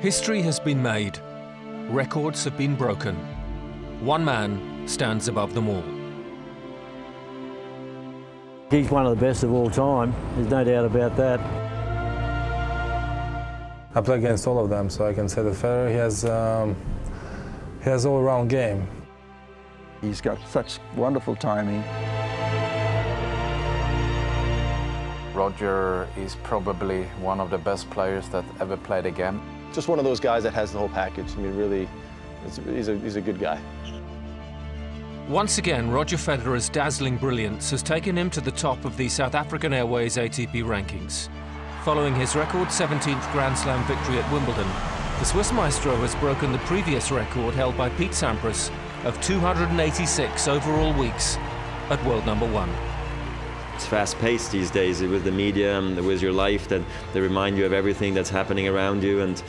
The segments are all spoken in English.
History has been made. Records have been broken. One man stands above them all. He's one of the best of all time. There's no doubt about that. I play against all of them, so I can say that Federer, he has all-around game. He's got such wonderful timing. Roger is probably one of the best players that ever played a game. Just one of those guys that has the whole package. I mean, really, he's a good guy. Once again, Roger Federer's dazzling brilliance has taken him to the top of the South African Airways ATP rankings. Following his record 17th Grand Slam victory at Wimbledon, the Swiss maestro has broken the previous record held by Pete Sampras of 286 overall weeks at world number 1. It's fast-paced these days with the media and with your life, that they remind you of everything that's happening around you. And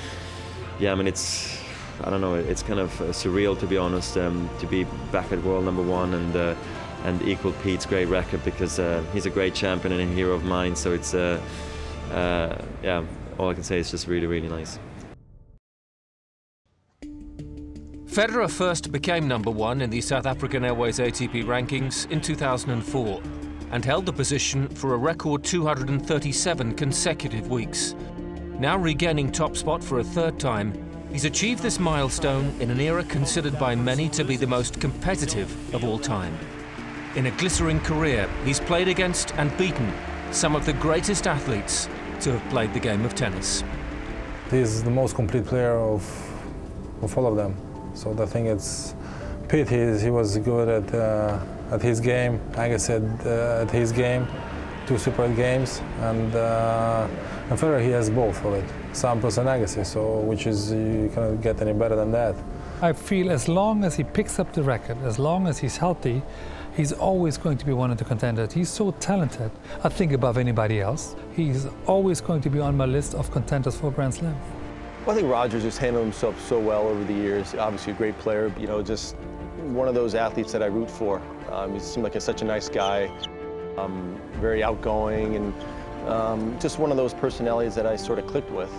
yeah, I mean, I don't know, it's kind of surreal, to be honest, to be back at world number 1 and equal Pete's great record, because he's a great champion and a hero of mine. So it's yeah, all I can say is just really, really nice. Federer first became number 1 in the South African Airways ATP rankings in 2004 and held the position for a record 237 consecutive weeks. Now regaining top spot for a third time, he's achieved this milestone in an era considered by many to be the most competitive of all time. In a glittering career, he's played against and beaten some of the greatest athletes to have played the game of tennis. He's the most complete player of all of them. So the thing is, Pete, he was good at his game, Agassi at his game, 2 separate games, and Federer, he has both of it, Sampras and Agassi, so which is, you cannot get any better than that. I feel as long as he picks up the racket, as long as he's healthy, he's always going to be one of the contenders. He's so talented, I think above anybody else. He's always going to be on my list of contenders for Grand Slam. Well, I think Roger's just handled himself so well over the years. Obviously a great player, you know, just one of those athletes that I root for. He seemed like such a nice guy, very outgoing, and just one of those personalities that I sort of clicked with.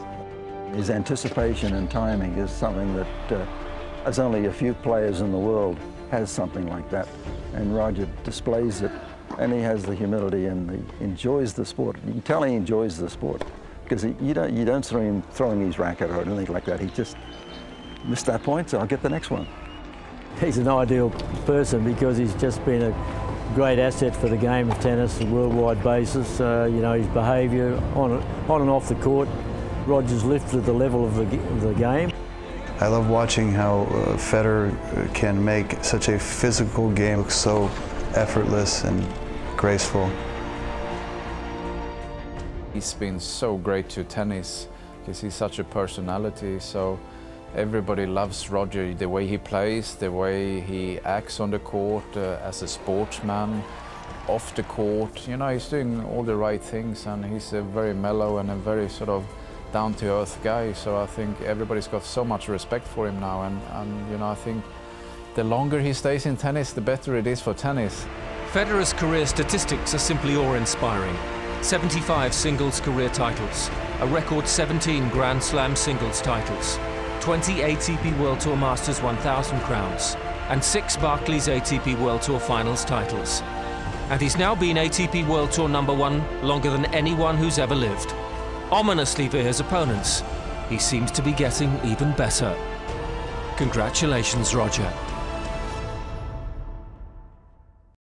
His anticipation and timing is something that as only a few players in the world has something like that. And Roger displays it, and he has the humility, and he enjoys the sport. You can tell he enjoys the sport, because you don't see him throwing his racket or anything like that. He just missed that point, so I'll get the next one. He's an ideal person because he's just been a great asset for the game of tennis on a worldwide basis. You know, his behaviour on and off the court, Roger's lifted the level of the game. I love watching how Federer can make such a physical game look so effortless and graceful. He's been so great to tennis because he's such a personality. So everybody loves Roger, the way he plays, the way he acts on the court as a sportsman, off the court. You know, he's doing all the right things, and he's a very mellow and a very sort of down-to-earth guy. So I think everybody's got so much respect for him now, and you know, I think the longer he stays in tennis, the better it is for tennis. Federer's career statistics are simply awe-inspiring. 75 singles career titles, a record 17 Grand Slam singles titles, 20 ATP World Tour Masters 1000 crowns, and 6 Barclays ATP World Tour Finals titles. And he's now been ATP World Tour #1 longer than anyone who's ever lived. Ominously for his opponents, he seems to be getting even better. Congratulations, Roger.